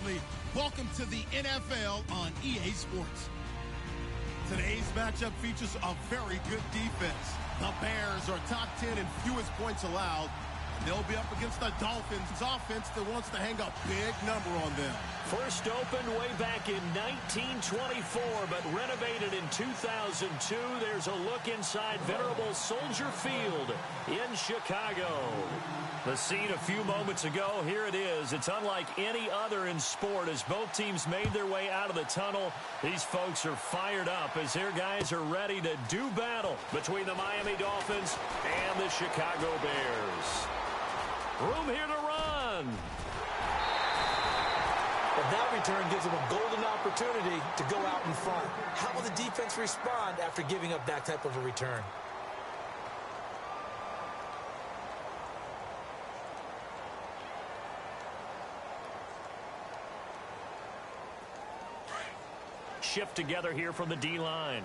Finally, welcome to the NFL on EA Sports. Today's matchup features a very good defense. The Bears are top 10 in fewest points allowed. They'll be up against the Dolphins' offense that wants to hang a big number on them. First opened way back in 1924, but renovated in 2002. There's a look inside venerable Soldier Field in Chicago. The scene a few moments ago, here it is. It's unlike any other in sport as both teams made their way out of the tunnel. These folks are fired up as their guys are ready to do battle between the Miami Dolphins and the Chicago Bears. Room here to run. But that return gives them a golden opportunity to go out in front. How will the defense respond after giving up that type of a return? Shift together here from the D-line.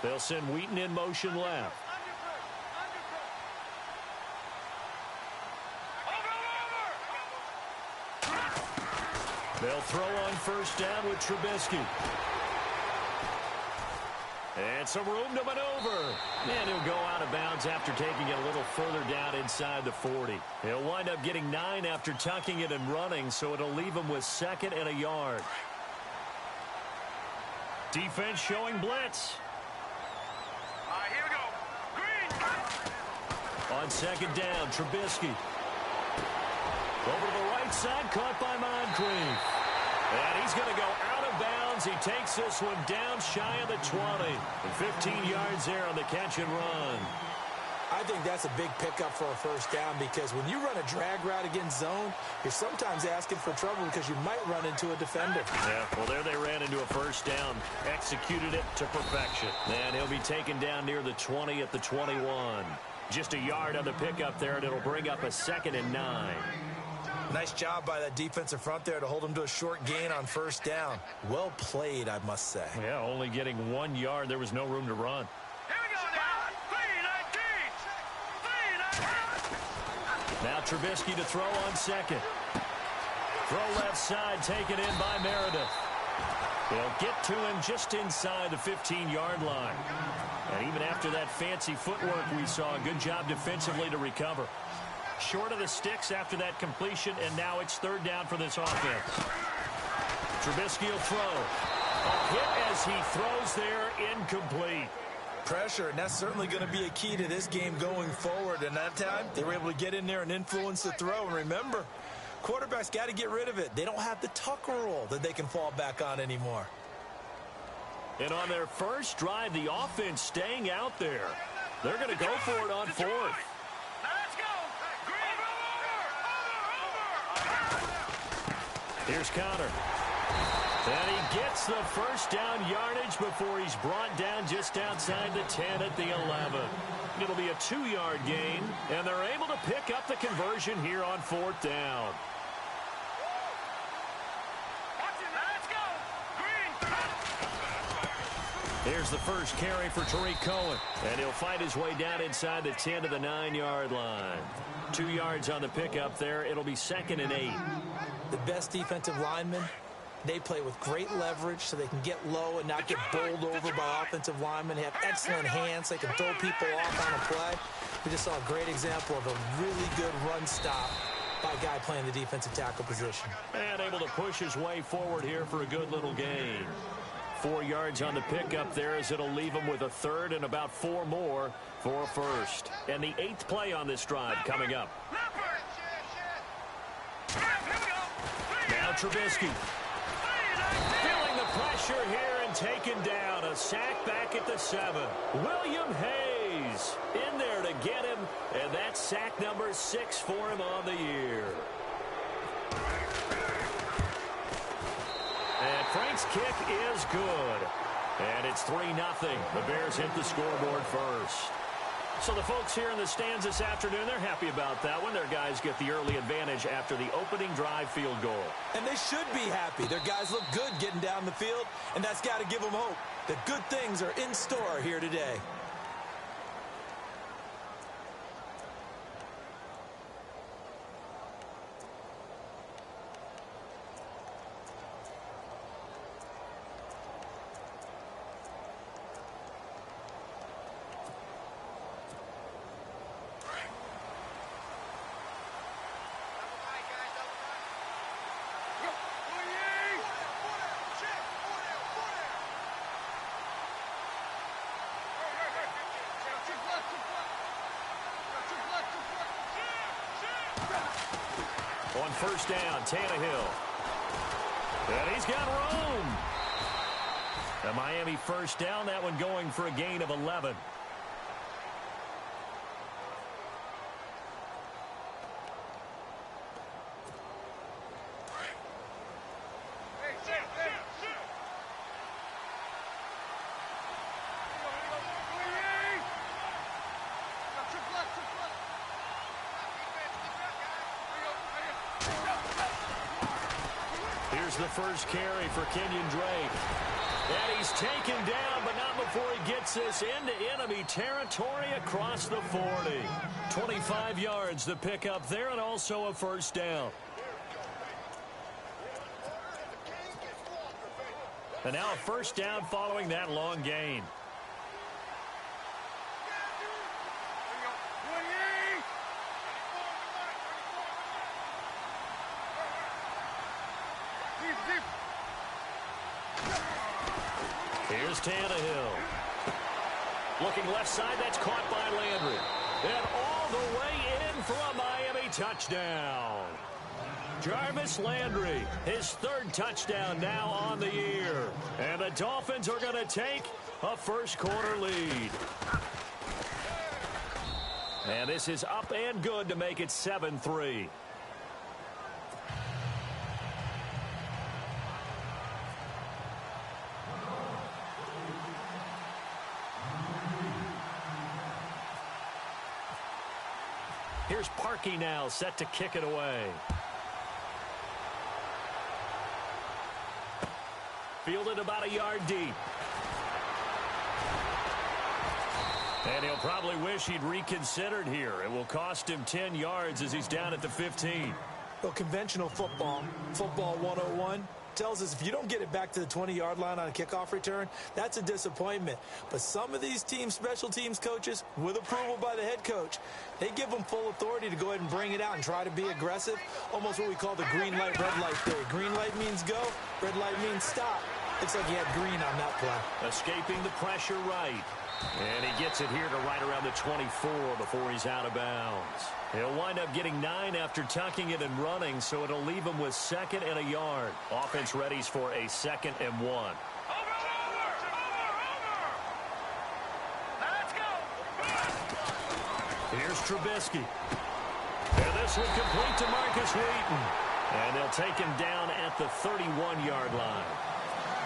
They'll send Wheaton in motion left. They'll throw on first down with Trubisky. And some room to maneuver. And he'll go out of bounds after taking it a little further down inside the 40. He'll wind up getting 9 after tucking it and running, so it'll leave him with 2nd and a yard. Defense showing blitz. Here we go. Green. On 2nd down, Trubisky. Over to the right side, caught by Moncrief. And he's going to go out of bounds. He takes this one down shy of the 20. And 15 yards there on the catch and run. I think that's a big pickup for a first down because when you run a drag route against zone, you're sometimes asking for trouble because you might run into a defender. Yeah, well, there they ran into a first down. Executed it to perfection. And he'll be taken down near the 20 at the 21. Just a yard on the pickup there, and it'll bring up a 2nd and 9. Nice job by that defensive front there to hold him to a short gain on first down. Well played, I must say. Yeah, only getting 1 yard. There was no room to run. Here we go now. 3-19. Now Trubisky to throw on 2nd. Throw left side, taken in by Meredith. They'll get to him just inside the 15-yard line. And even after that fancy footwork we saw, a good job defensively to recover. Short of the sticks after that completion, and now it's 3rd down for this offense. Trubisky will throw. A hit as he throws there, incomplete. Pressure, and that's certainly going to be a key to this game going forward. And that time, they were able to get in there and influence the throw. And remember, quarterbacks got to get rid of it. They don't have the tucker roll that they can fall back on anymore. And on their first drive, the offense staying out there. They're going to go for it on 4th. Now let's go. Green. Here's Connor. And he gets the first down yardage before he's brought down just outside the 10 at the 11. It'll be a 2-yard gain, and they're able to pick up the conversion here on 4th down. Let's go. Green. Here's the first carry for Tariq Cohen, and he'll fight his way down inside the 10 to the 9-yard line. 2 yards on the pickup there. It'll be 2nd and 8. The best defensive linemen, they play with great leverage so they can get low and not get bowled over by offensive linemen. They have excellent hands. They can throw people off on a play. We just saw a great example of a really good run stop by a guy playing the defensive tackle position. And able to push his way forward here for a good little gain. 4 yards on the pickup there as it'll leave him with a 3rd and about 4 more for a first. And the 8th play on this drive coming up. Now Trubisky. Feeling the pressure here and taken down. A sack back at the 7. William Hayes in there to get him. And that's sack number 6 for him on the year. And Frank's kick is good. And it's 3-0. The Bears hit the scoreboard first. So the folks here in the stands this afternoon, they're happy about that one. Their guys get the early advantage after the opening drive field goal. And they should be happy. Their guys look good getting down the field, and that's got to give them hope that good things are in store here today. On first down, Tannehill. And he's got room. The Miami first down, that one going for a gain of 11. Here's the first carry for Kenyon Drake. And he's taken down, but not before he gets this into enemy territory across the 40. 25 yards to pick up there, and also a first down. And now a first down following that long gain. Here's Tannehill. Looking left side, that's caught by Landry. And all the way in for a Miami touchdown. Jarvis Landry, his third touchdown now on the year. And the Dolphins are going to take a first quarter lead. And this is up and good to make it 7-3. Here's Parkey now, set to kick it away. Fielded about a yard deep. And he'll probably wish he'd reconsidered here. It will cost him 10 yards as he's down at the 15. Well, conventional football 101, tells us if you don't get it back to the 20-yard line on a kickoff return, that's a disappointment. But some of these teams, special teams coaches, with approval by the head coach, they give them full authority to go ahead and bring it out and try to be aggressive, almost what we call the green light, red light theory. Green light means go, red light means stop. Looks like he had green on that play. Escaping the pressure right. And he gets it here to right around the 24 before he's out of bounds. He'll wind up getting 9 after tucking it and running, so it'll leave him with 2nd and a yard. Offense readies for a 2nd and 1. Let's go. Here's Trubisky. And this will complete to Marcus Wheaton. And they'll take him down at the 31-yard line.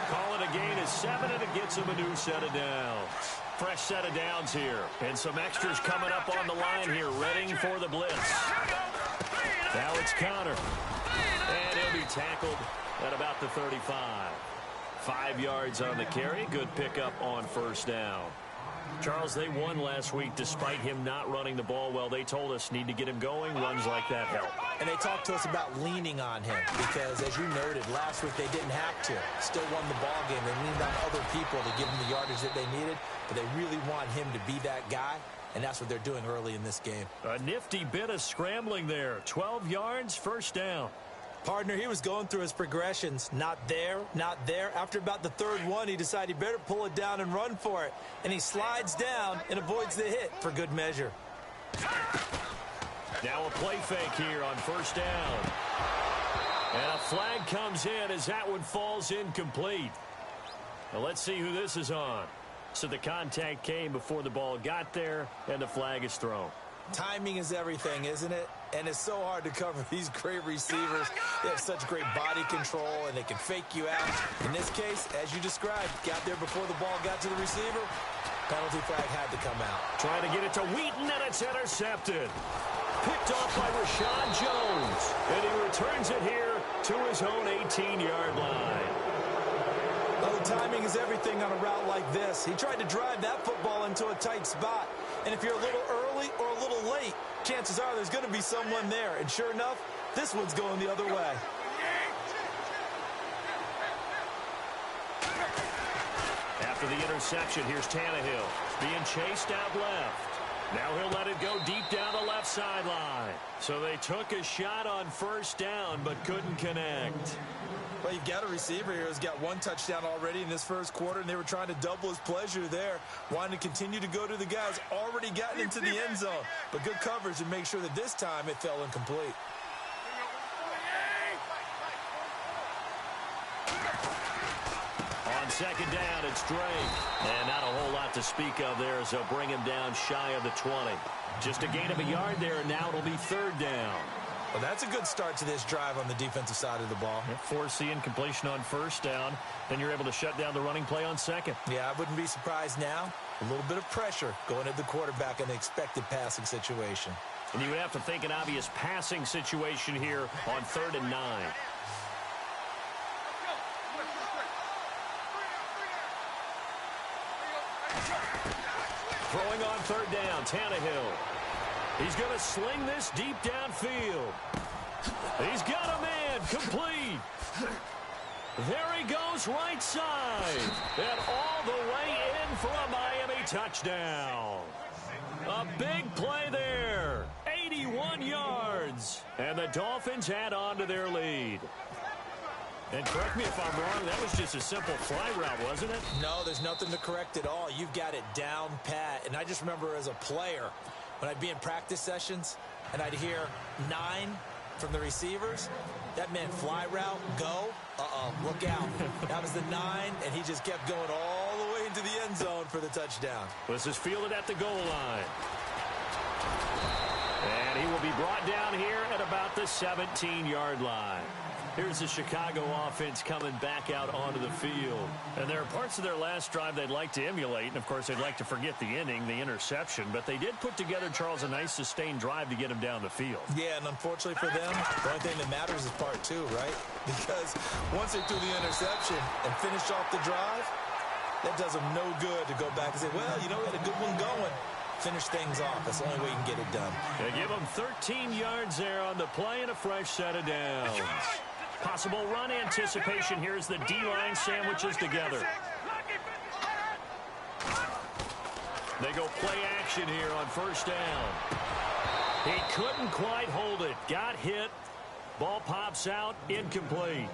Call it a gain of 7, and it gets him a new set of downs. Fresh set of downs here. And some extras coming up on the line here, readying for the blitz. Now it's Connor. And he'll be tackled at about the 35. 5 yards on the carry. Good pickup on first down. Charles, they won last week despite him not running the ball well. They told us need to get him going. Runs like that help. And they talked to us about leaning on him because, as you noted, last week they didn't have to. Still won the ball game. They leaned on other people to give them the yardage that they needed, but they really want him to be that guy, and that's what they're doing early in this game. A nifty bit of scrambling there. 12 yards, first down. Partner, he was going through his progressions. Not there, not there. After about the third one, he decided he better pull it down and run for it. And he slides down and avoids the hit for good measure. Now a play fake here on first down. And a flag comes in as that one falls incomplete. Now let's see who this is on. So the contact came before the ball got there, and the flag is thrown. Timing is everything, isn't it? And it's so hard to cover these great receivers. They have such great body control, and they can fake you out. In this case, as you described, got there before the ball got to the receiver. Penalty flag had to come out. Trying to get it to Wheaton, and it's intercepted. Picked off by Rashad Jones. And he returns it here to his own 18-yard line. Oh, timing is everything on a route like this. He tried to drive that football into a tight spot. And if you're a little early or a little late, chances are there's going to be someone there. And sure enough, this one's going the other way. After the interception, here's Tannehill being chased out left. Now he'll let it go deep down the left sideline. So they took a shot on first down but couldn't connect. Well, you've got a receiver here who's got one touchdown already in this first quarter, and they were trying to double his pleasure there, wanting to continue to go to the guys already gotten into the end zone. But good coverage to make sure that this time it fell incomplete. On second down, it's Drake. And not a whole lot to speak of there, so bring him down shy of the 20. Just a gain of a yard there, and now it'll be third down. Well, that's a good start to this drive on the defensive side of the ball. Force the incompletion on first down. Then you're able to shut down the running play on second. Yeah, I wouldn't be surprised now. A little bit of pressure going at the quarterback in the expected passing situation. And you would have to think an obvious passing situation here on 3rd and 9. Throwing on 3rd down, Tannehill. He's going to sling this deep downfield. He's got a man, complete. There he goes, right side. And all the way in for a Miami touchdown. A big play there. 81 yards. And the Dolphins add on to their lead. And correct me if I'm wrong, that was just a simple fly route, wasn't it? No, there's nothing to correct at all. You've got it down pat. And I just remember as a player, when I'd be in practice sessions and I'd hear 9 from the receivers, that meant fly route, go, look out. That was the 9, and he just kept going all the way into the end zone for the touchdown. This is fielded at the goal line. And he will be brought down here at about the 17-yard line. Here's the Chicago offense coming back out onto the field. And there are parts of their last drive they'd like to emulate. And, of course, they'd like to forget the inning, the interception. But they did put together, Charles, a nice sustained drive to get him down the field. Yeah, and unfortunately for them, the only thing that matters is part 2, right? Because once they threw the interception and finished off the drive, that does them no good to go back and say, well, you know, we had a good one going. Finish things off. That's the only way you can get it done. They give them 13 yards there on the play and a fresh set of downs. Possible run anticipation. Here's the D-line sandwiches together. They go play action here on first down. He couldn't quite hold it. Got hit. Ball pops out. Incomplete.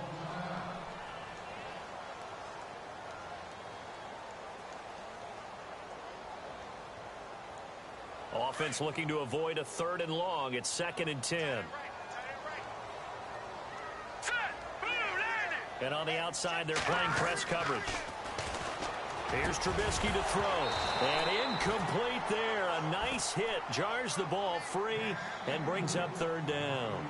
Offense looking to avoid a 3rd and long. It's 2nd and 10. And on the outside, they're playing press coverage. Here's Trubisky to throw. And incomplete there. A nice hit. Jars the ball free and brings up 3rd down.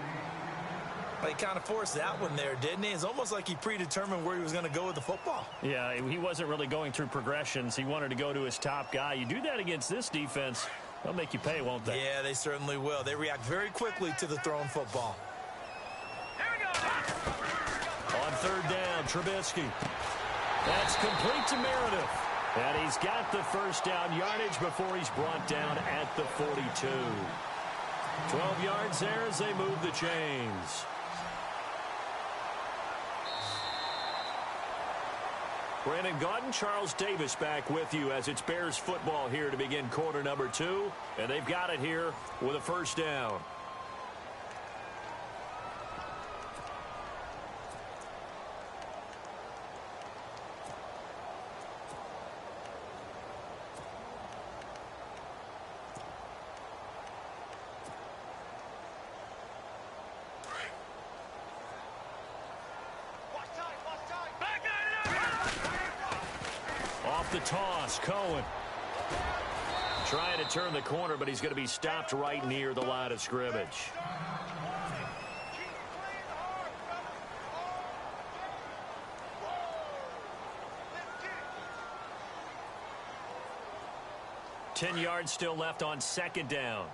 Well, he kind of forced that one there, didn't he? It's almost like he predetermined where he was going to go with the football. Yeah, he wasn't really going through progressions. He wanted to go to his top guy. You do that against this defense, they'll make you pay, won't they? Yeah, they certainly will. They react very quickly to the thrown football. On 3rd down, Trubisky. That's complete to Meredith. And he's got the first down yardage before he's brought down at the 42. 12 yards there as they move the chains. Brandon Gaudin, Charles Davis back with you as it's Bears football here to begin quarter number 2. And they've got it here with a first down. The toss, Cohen. Trying to turn the corner, but he's going to be stopped right near the line of scrimmage. Ten yards still left on 2nd down.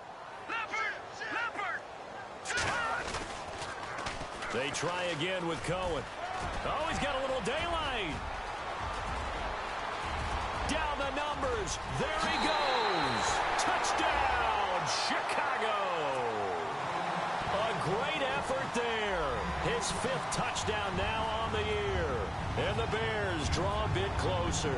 They try again with Cohen. Oh, he's got a little daylight. Down the numbers. There he goes. Touchdown, Chicago. A great effort there. His 5th touchdown now on the year. And the Bears draw a bit closer.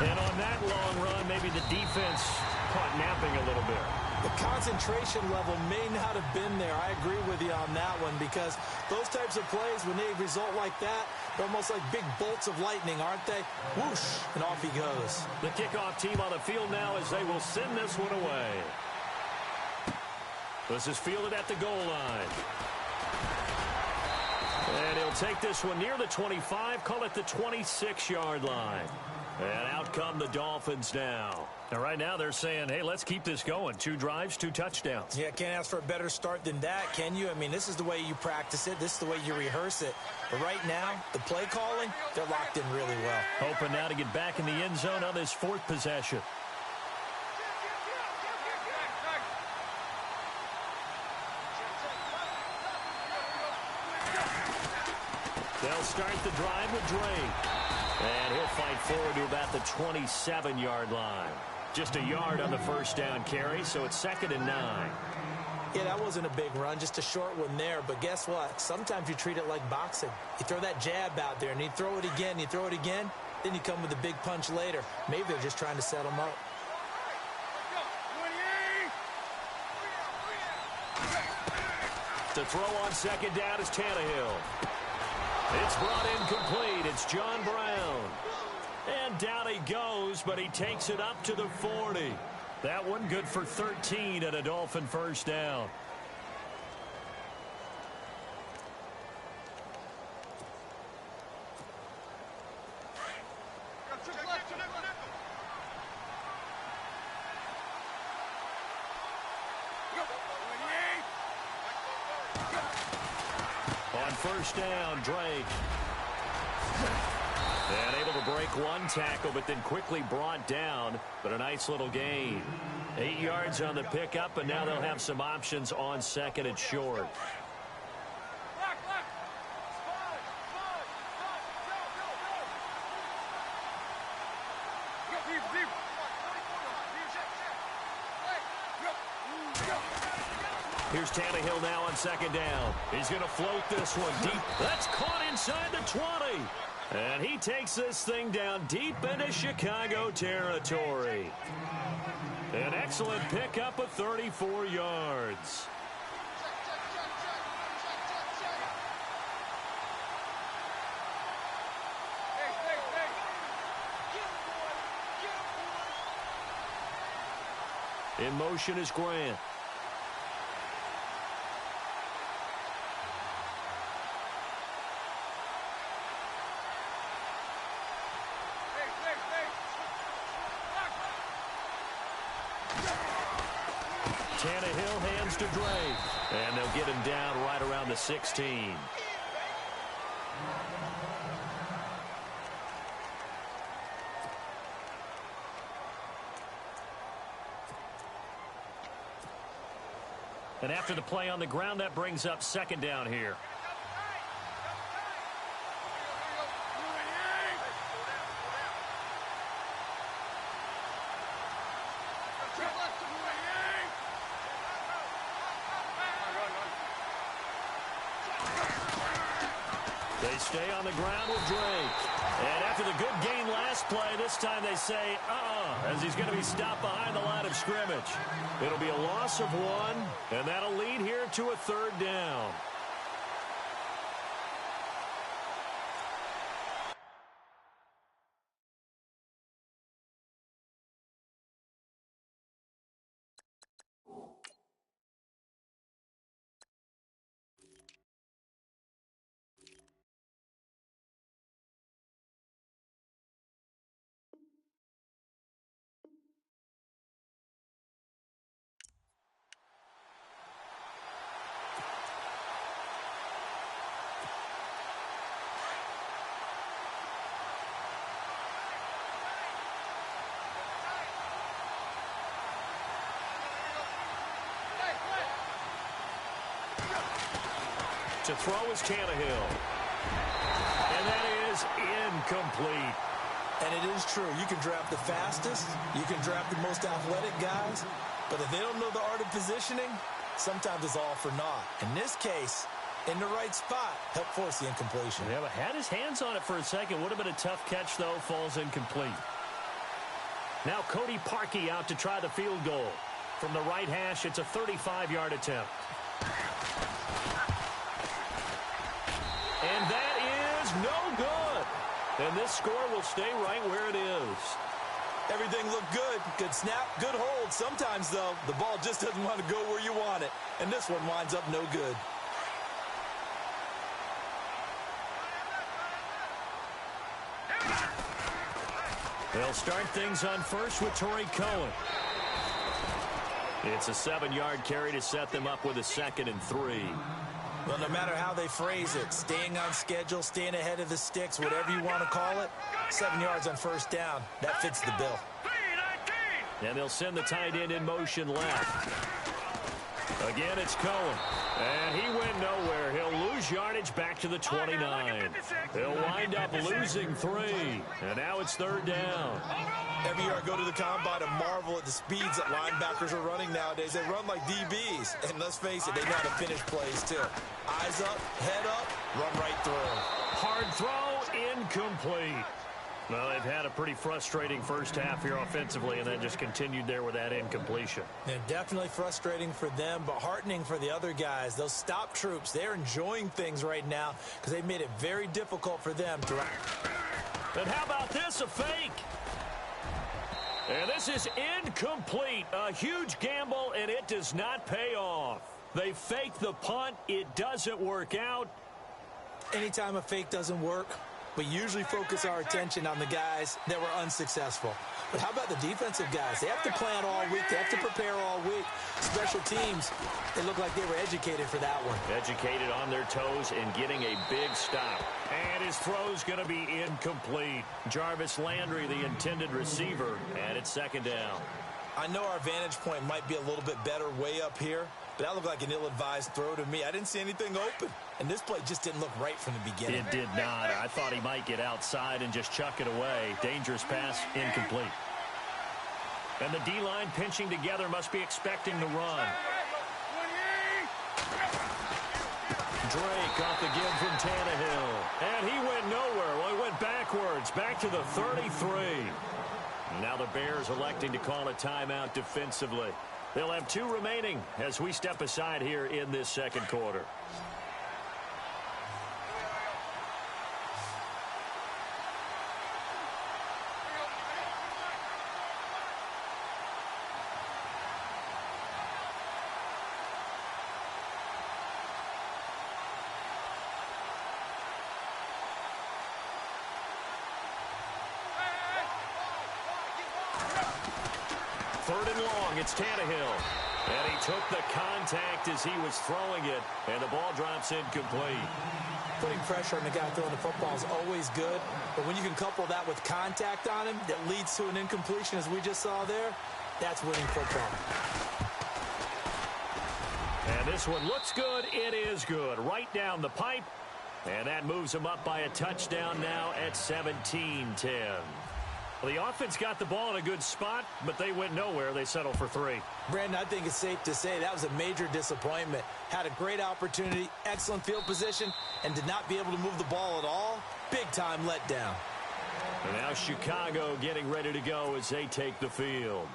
And on that long run, maybe the defense caught napping a little bit. It concentration level may not have been there. I agree with you on that one, because those types of plays, when they result like that, they're almost like big bolts of lightning, aren't they? Whoosh, and off he goes. The kickoff team on the field now as they will send this one away. This is fielded at the goal line. And he'll take this one near the 25, call it the 26-yard line. And out come the Dolphins now. And right now they're saying, hey, let's keep this going. 2 drives, 2 touchdowns. Yeah, can't ask for a better start than that, can you? I mean, this is the way you practice it. This is the way you rehearse it. But right now, the play calling, they're locked in really well. Hoping now to get back in the end zone on this 4th possession. They'll start the drive with Drake. And he'll fight forward to about the 27-yard line. Just a yard on the first down carry, so it's 2nd and 9. Yeah, that wasn't a big run, just a short one there. But guess what? Sometimes you treat it like boxing. You throw that jab out there, and you throw it again, then you come with a big punch later. Maybe they're just trying to set him up. To throw on 2nd down is Tannehill. It's brought in complete. It's John Brown. And down he goes, but he takes it up to the 40. That one good for 13 and a Dolphin first down. On first down, Drake. And able to break one tackle, but then quickly brought down. But a nice little gain. 8 yards on the pickup, and now they'll have some options on 2nd and short. Here's Tannehill now on 2nd down. He's going to float this one deep. That's caught inside the 20. And he takes this thing down deep into Chicago territory. An excellent pickup of 34 yards. In motion is Grant. Tannehill hands to Drake. And they'll get him down right around the 16. And after the play on the ground, that brings up 2nd down here. They stay on the ground with Drake. And after the good gain last play, this time they say, as he's going to be stopped behind the line of scrimmage. It'll be a loss of 1, and that'll lead here to a 3rd down. To throw is Tannehill. And that is incomplete. And it is true. You can draft the fastest. You can draft the most athletic guys. But if they don't know the art of positioning, sometimes it's all for naught. In this case, in the right spot, helped force the incompletion. Yeah, but had his hands on it for a second. Would have been a tough catch, though. Falls incomplete. Now Cody Parkey out to try the field goal. From the right hash, it's a 35-yard attempt. And that is no good. And this score will stay right where it is. Everything looked good. Good snap, good hold. Sometimes, though, the ball just doesn't want to go where you want it. And this one winds up no good. They'll start things on first with Torrey Cohen. It's a 7-yard carry to set them up with a 2nd and 3. Well, no matter how they phrase it, staying on schedule, staying ahead of the sticks, whatever you want to call it, 7 yards on first down, that fits the bill. And they'll send the tight end in motion left. Again, it's Cohen. And he went nowhere. He'll lose yardage back to the 29. They'll wind up losing 3. And now it's 3rd down. Every year I go to the combine and marvel at the speeds that linebackers are running nowadays. They run like DBs. And let's face it, they know how to finish plays too. Eyes up, head up, run right through. Hard throw, incomplete. Well, they've had a pretty frustrating first half here offensively, and then just continued there with that incompletion. Yeah, definitely frustrating for them, but heartening for the other guys. Those stop troops, they're enjoying things right now because they made it very difficult for them to... And how about this, a fake? And this is incomplete. A huge gamble, and it does not pay off. They fake the punt. It doesn't work out. Anytime a fake doesn't work, we usually focus our attention on the guys that were unsuccessful. But how about the defensive guys? They have to plan all week. They have to prepare all week. Special teams, they look like they were educated for that one. Educated on their toes and getting a big stop. And his throw's going to be incomplete. Jarvis Landry, the intended receiver, and it's 2nd down. I know our vantage point might be a little bit better way up here, but that looked like an ill-advised throw to me. I didn't see anything open, and this play just didn't look right from the beginning. It did not. I thought he might get outside and just chuck it away. Dangerous pass, incomplete. And the D-line pinching together must be expecting the run. Drake off the give from Tannehill. And he went nowhere. Well, he went backwards, back to the 33. Now the Bears electing to call a timeout defensively. They'll have 2 remaining as we step aside here in this 2nd quarter. Third and long, it's Tannehill. And he took the contact as he was throwing it, and the ball drops incomplete. Putting pressure on the guy throwing the football is always good, but when you can couple that with contact on him that leads to an incompletion, as we just saw there, that's winning football. And this one looks good. It is good. Right down the pipe, and that moves him up by a touchdown now at 17-10. Well, the offense got the ball in a good spot, but they went nowhere. They settled for 3. Brandon, I think it's safe to say that was a major disappointment. Had a great opportunity, excellent field position, and did not be able to move the ball at all. Big-time letdown. And now Chicago getting ready to go as they take the field.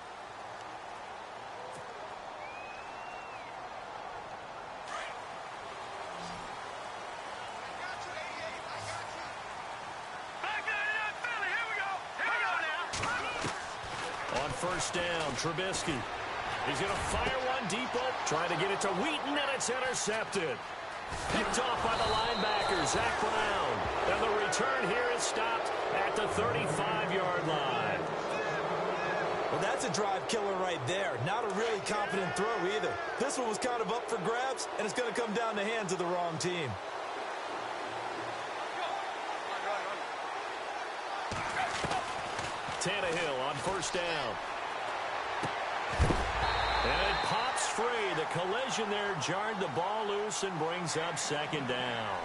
First down, Trubisky. He's going to fire one deep, trying to get it to Wheaton, and it's intercepted. Picked off by the linebacker, Zach Brown. And the return here is stopped at the 35-yard line. Well, that's a drive killer right there. Not a really confident throw either. This one was kind of up for grabs, and it's going to come down the hands of the wrong team. Tannehill on first down. And it pops free. The collision there jarred the ball loose and brings up 2nd down.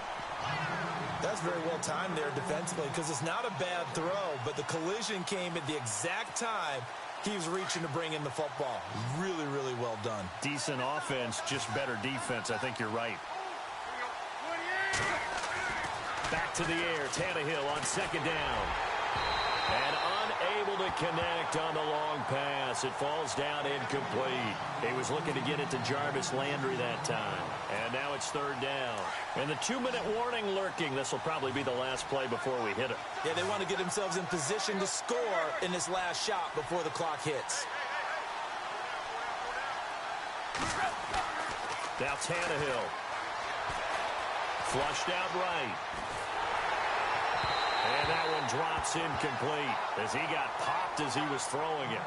That's very well timed there defensively because it's not a bad throw, but the collision came at the exact time he was reaching to bring in the football. Really, really well done. Decent offense, just better defense. I think you're right. Back to the air. Tannehill on 2nd down. And able to connect on the long pass. It falls down incomplete. He was looking to get it to Jarvis Landry that time. And now it's third down. And the 2-minute warning lurking. This will probably be the last play before we hit it. Yeah, they want to get themselves in position to score in this last shot before the clock hits. Now Tannehill. Flushed out right. And that one drops incomplete as he got popped as he was throwing it.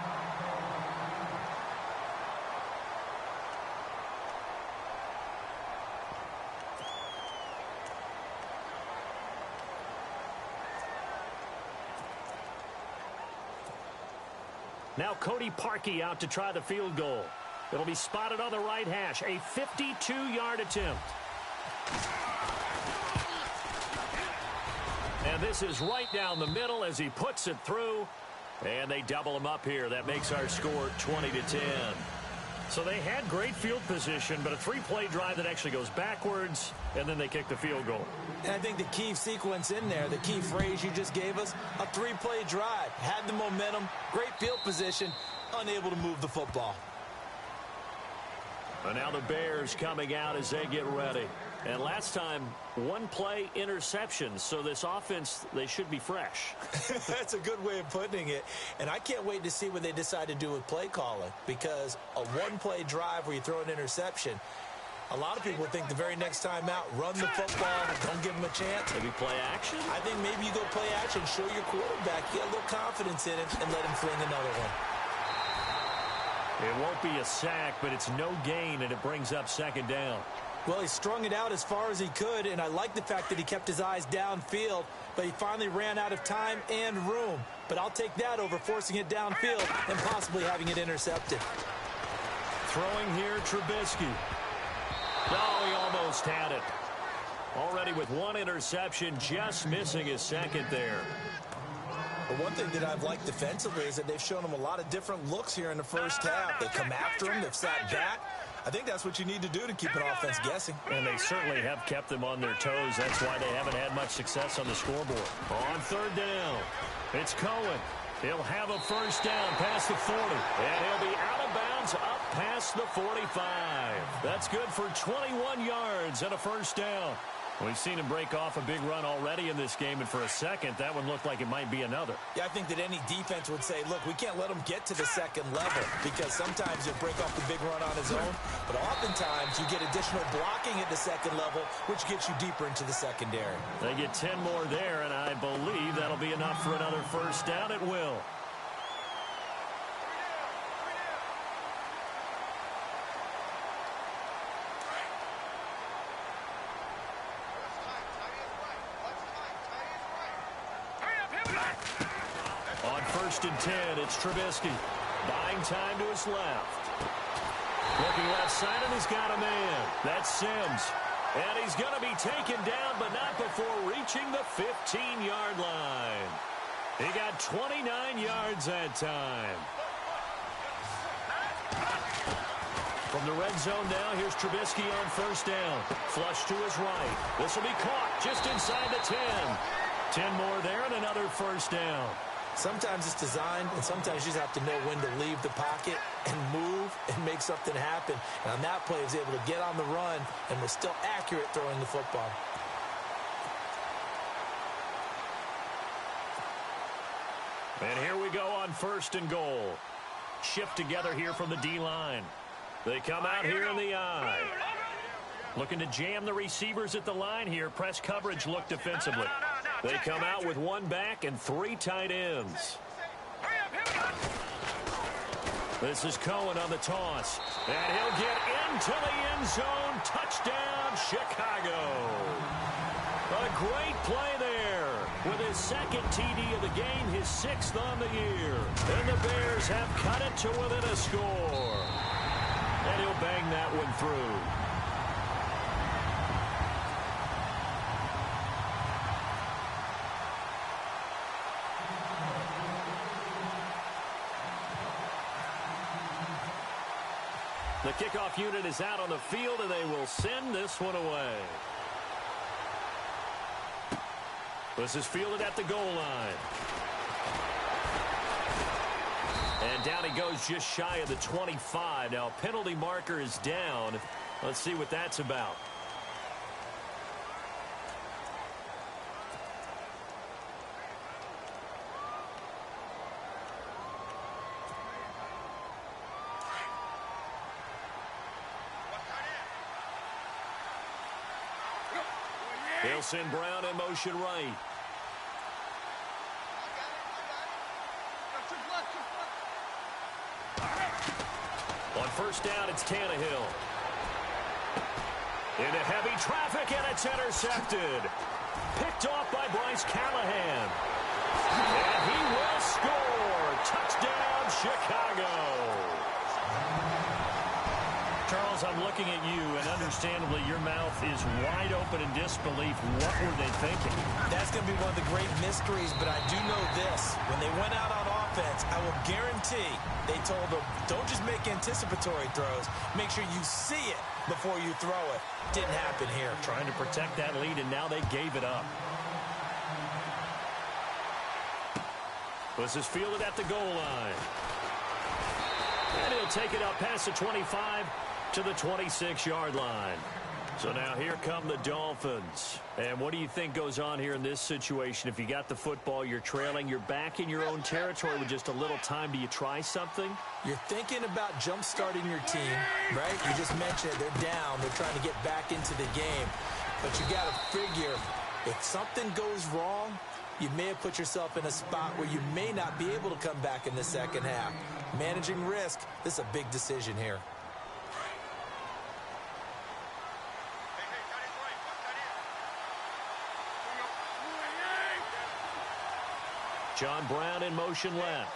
Now Cody Parkey out to try the field goal. It'll be spotted on the right hash. A 52-yard attempt. And this is right down the middle as he puts it through. And they double him up here. That makes our score 20-10. So they had great field position, but a 3-play drive that actually goes backwards, and then they kick the field goal. And I think the key sequence in there, the key phrase you just gave us, a 3-play drive. Had the momentum, great field position, unable to move the football. And now the Bears coming out as they get ready. And last time, 1-play interception. So this offense, they should be fresh. That's a good way of putting it. And I can't wait to see what they decide to do with play calling. Because a 1-play drive where you throw an interception, a lot of people think the very next time out, run the football, don't give them a chance. Maybe play action? I think maybe you go play action, show your quarterback, get a little confidence in it, and let him fling another one. It won't be a sack, but it's no gain, and it brings up second down. Well, he strung it out as far as he could, and I like the fact that he kept his eyes downfield, but he finally ran out of time and room. But I'll take that over forcing it downfield and possibly having it intercepted. Throwing here, Trubisky. Oh, he almost had it. Already with 1 interception, just missing his second there. But one thing that I've liked defensively is that they've shown him a lot of different looks here in the first half. They come after him, they've sat back. I think that's what you need to do to keep an offense guessing. And they certainly have kept them on their toes. That's why they haven't had much success on the scoreboard. On third down, it's Cohen. He'll have a first down past the 40. And he'll be out of bounds up past the 45. That's good for 21 yards and a first down. We've seen him break off a big run already in this game, and for a second, that one looked like it might be another. Yeah, I think that any defense would say, look, we can't let him get to the second level because sometimes he'll break off the big run on his own, but oftentimes you get additional blocking at the second level, which gets you deeper into the secondary. They get 10 more there, and I believe that'll be enough for another first down. It will. On first and 10, it's Trubisky. Buying time to his left. Looking left side, and he's got a man. That's Sims. And he's going to be taken down, but not before reaching the 15-yard line. He got 29 yards that time. From the red zone now, here's Trubisky on first down. Flush to his right. This will be caught just inside the 10. 10 more there and another first down. Sometimes it's designed, and sometimes you just have to know when to leave the pocket and move and make something happen. And on that play, he was able to get on the run and was still accurate throwing the football. And here we go on first and goal. Shift together here from the D-line. They come out here in the I. Looking to jam the receivers at the line here. Press coverage look defensively. They come out with 1 back and 3 tight ends. This is Cohen on the toss. And he'll get into the end zone. Touchdown, Chicago. A great play there. With his second TD of the game, his 6th on the year. And the Bears have cut it to within a score. And he'll bang that one through. The kickoff unit is out on the field, and they will send this one away. This is fielded at the goal line. And down he goes just shy of the 25. Now, penalty marker is down. Let's see what that's about. They'll send Brown in motion right. On first down, it's Tannehill. Into heavy traffic, and it's intercepted. Picked off by Bryce Callahan. And he will score. Touchdown, Chicago. Charles, I'm looking at you, and understandably, your mouth is wide open in disbelief. What were they thinking? That's going to be one of the great mysteries, but I do know this. When they went out on offense, I will guarantee they told them, don't just make anticipatory throws. Make sure you see it before you throw it. Didn't happen here. Trying to protect that lead, and now they gave it up. This is fielded at the goal line. And he'll take it up past the 25 to the 26-yard line. So now here come the Dolphins. And what do you think goes on here in this situation? If you got the football, you're trailing, you're back in your own territory with just a little time. Do you try something? You're thinking about jump-starting your team, right? You just mentioned it. They're down. They're trying to get back into the game. But you got to figure, if something goes wrong, you may have put yourself in a spot where you may not be able to come back in the second half. Managing risk, this is a big decision here. John Brown in motion left.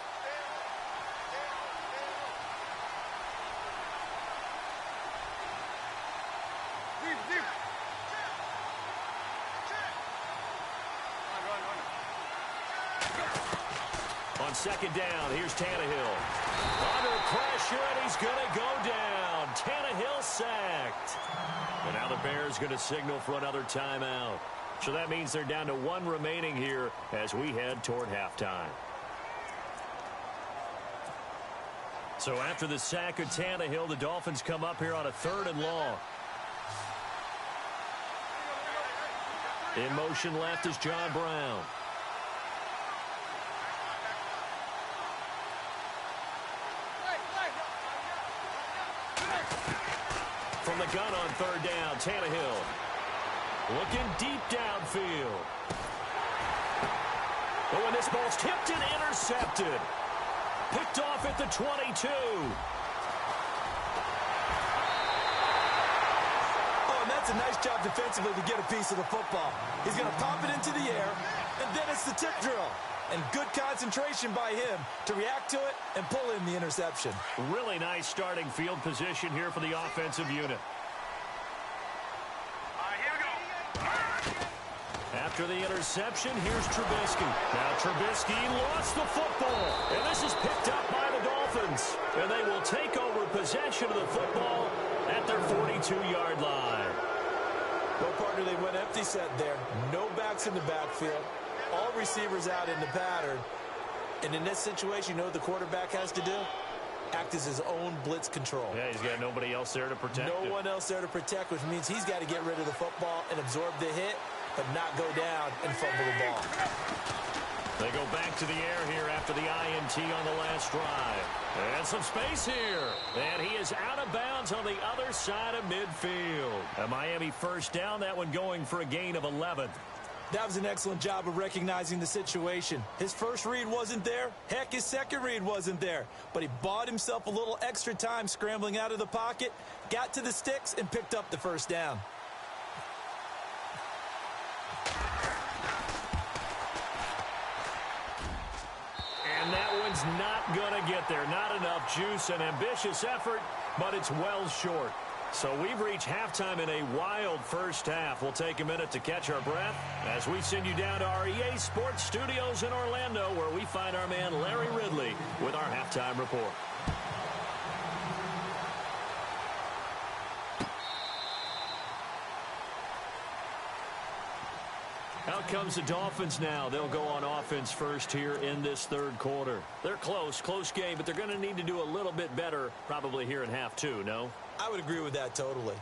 On second down, here's Tannehill. Under pressure, and he's going to go down. Tannehill sacked. And now the Bears going to signal for another timeout. So that means they're down to one remaining here as we head toward halftime. So after the sack of Tannehill, the Dolphins come up here on a 3rd and long. In motion left is John Brown. From the gun on 3rd down, Tannehill. Looking deep downfield. Oh, and this ball's tipped and intercepted. Picked off at the 22. Oh, and that's a nice job defensively to get a piece of the football. He's going to pop it into the air, and then it's the tip drill. And good concentration by him to react to it and pull in the interception. Really nice starting field position here for the offensive unit. After the interception, here's Trubisky. Now Trubisky lost the football. And this is picked up by the Dolphins. And they will take over possession of the football at their 42-yard line. Well, partner, they went empty set there. No backs in the backfield. All receivers out in the pattern. And in this situation, you know what the quarterback has to do? Act as his own blitz control. Yeah, he's got nobody else there to protect him. No one else there to protect, which means he's got to get rid of the football and absorb the hit, but not go down and fumble the ball. They go back to the air here after the INT on the last drive. And some space here. And he is out of bounds on the other side of midfield. A Miami first down, that one going for a gain of 11. That was an excellent job of recognizing the situation. His first read wasn't there. Heck, his second read wasn't there. But he bought himself a little extra time scrambling out of the pocket, got to the sticks, and picked up the first down. And that one's not going to get there. Not enough juice. An ambitious effort, but it's well short. So we've reached halftime in a wild first half. We'll take a minute to catch our breath as we send you down to our EA Sports Studios in Orlando, where we find our man Larry Ridley with our halftime report. Out comes the Dolphins now. They'll go on offense first here in this third quarter. They're close game, but they're going to need to do a little bit better probably here in half two, no? I would agree with that totally.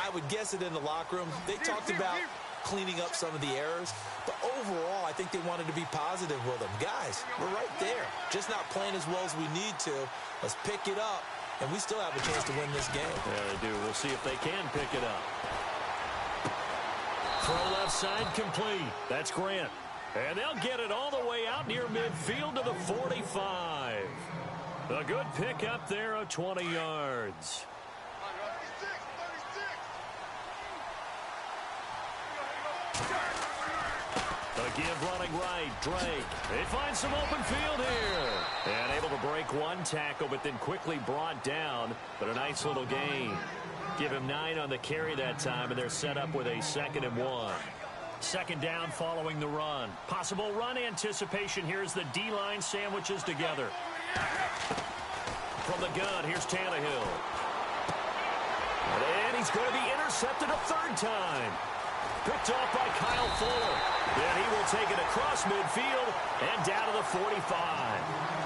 I would guess it in the locker room. They talked about cleaning up some of the errors, but overall, I think they wanted to be positive with them. Guys, we're right there. Just not playing as well as we need to. Let's pick it up, and we still have a chance to win this game. Yeah, they do. We'll see if they can pick it up. Throw left side complete. That's Grant. And they'll get it all the way out near midfield to the 45. A good pick up there of 20 yards. The give running right, Drake. They find some open field here. And able to break one tackle, but then quickly brought down. But a nice little gain. Give him 9 on the carry that time, and they're set up with a 2nd and 1. Second down following the run. Possible run anticipation. Here's the D-line sandwiches together. From the gun, here's Tannehill. And he's going to be intercepted a third time. Picked off by Kyle Fuller. And he will take it across midfield and down to the 45.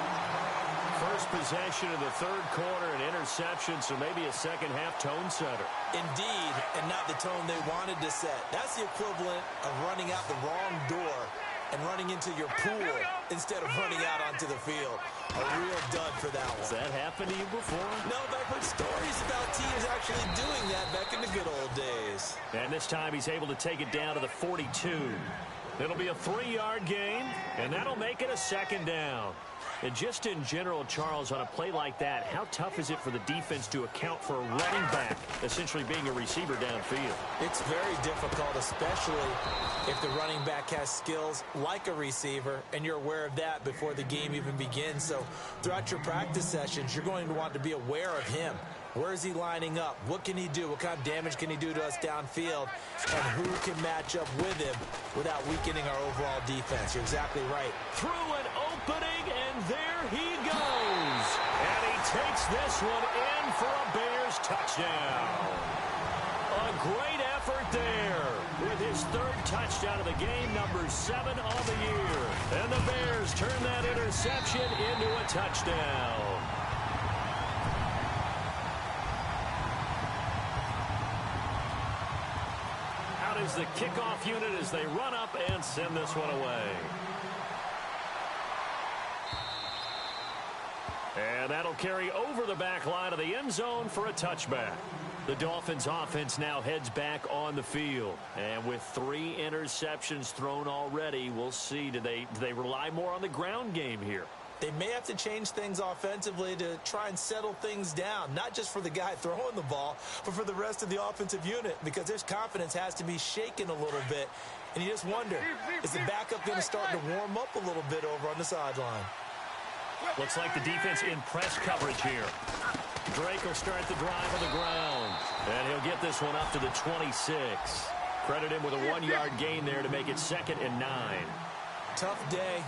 First possession of the third quarter, an interception, so maybe a second-half tone setter. Indeed, and not the tone they wanted to set. That's the equivalent of running out the wrong door and running into your pool instead of running out onto the field. A real dud for that one. Has that happened to you before? No, but I've heard stories about teams actually doing that back in the good old days. And this time he's able to take it down to the 42. It'll be a 3-yard gain, and that'll make it a second down. And just in general, Charles, on a play like that, how tough is it for the defense to account for a running back essentially being a receiver downfield? It's very difficult, especially if the running back has skills like a receiver, and you're aware of that before the game even begins. So throughout your practice sessions, you're going to want to be aware of him. Where is he lining up? What can he do? What kind of damage can he do to us downfield? And who can match up with him without weakening our overall defense? You're exactly right. Through an opening, and there he goes. And he takes this one in for a Bears touchdown. A great effort there with his third touchdown of the game, number 7 on the year. And the Bears turn that interception into a touchdown. Is the kickoff unit as they run up and send this one away. And that'll carry over the back line of the end zone for a touchback. The Dolphins offense now heads back on the field. And with 3 interceptions thrown already, we'll see, do they rely more on the ground game here? They may have to change things offensively to try and settle things down, not just for the guy throwing the ball, but for the rest of the offensive unit, because their confidence has to be shaken a little bit. And you just wonder, is the backup going to start to warm up a little bit over on the sideline? Looks like the defense in press coverage here. Drake will start the drive on the ground, and he'll get this one up to the 26. Credit him with a 1-yard gain there to make it 2nd and 9. Tough day.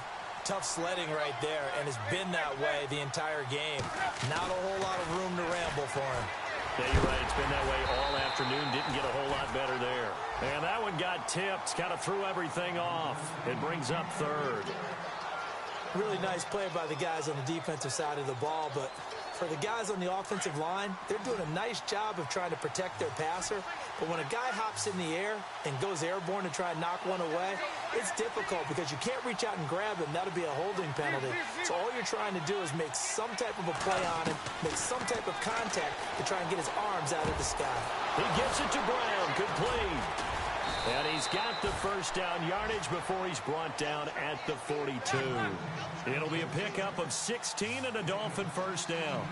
Tough sledding right there, and it's been that way the entire game. Not a whole lot of room to ramble for him. Yeah, you're right. It's been that way all afternoon. Didn't get a whole lot better there. And that one got tipped. Kind of threw everything off. It brings up 3rd. Really nice play by the guys on the defensive side of the ball, but for the guys on the offensive line, they're doing a nice job of trying to protect their passer. But when a guy hops in the air and goes airborne to try and knock one away, it's difficult because you can't reach out and grab him. That'll be a holding penalty. So all you're trying to do is make some type of a play on him, make some type of contact to try and get his arms out of the sky. He gets it to Brown. Good play. And he's got the first down yardage before he's brought down at the 42. It'll be a pickup of 16 and a Dolphin first down.